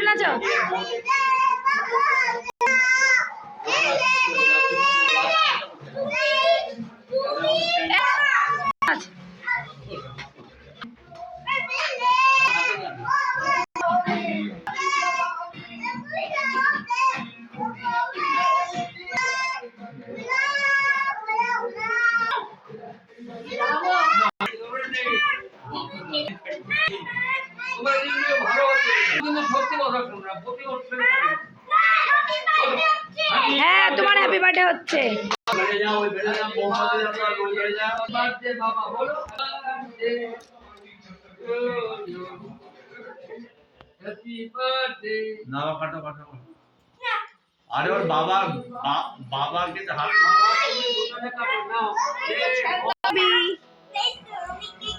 নাচো। হ্যাঁ তোমার happy birthday হচ্ছে। আরে ওর বাবাকে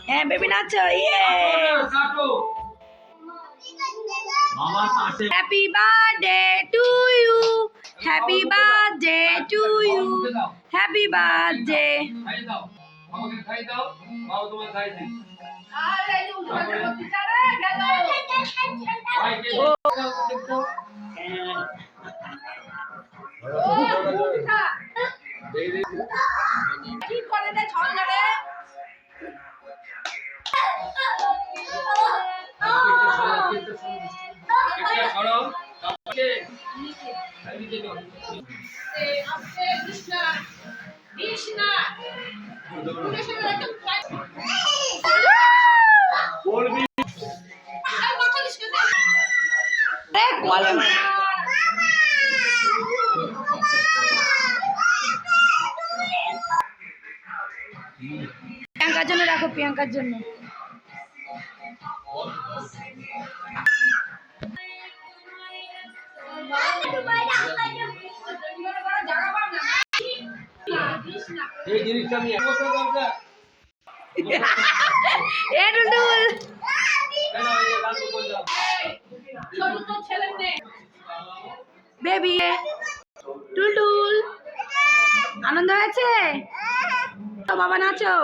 হ্যাঁ বেবি নাচো। Happy birthday to you, happy birthday to you, happy birthday. প্রিয়াঙ্কার জন্য রাখো, প্রিয়াঙ্কার জন্য। বেবি টুলটুল আনন্দ হয়েছে তো বাবা নাচো।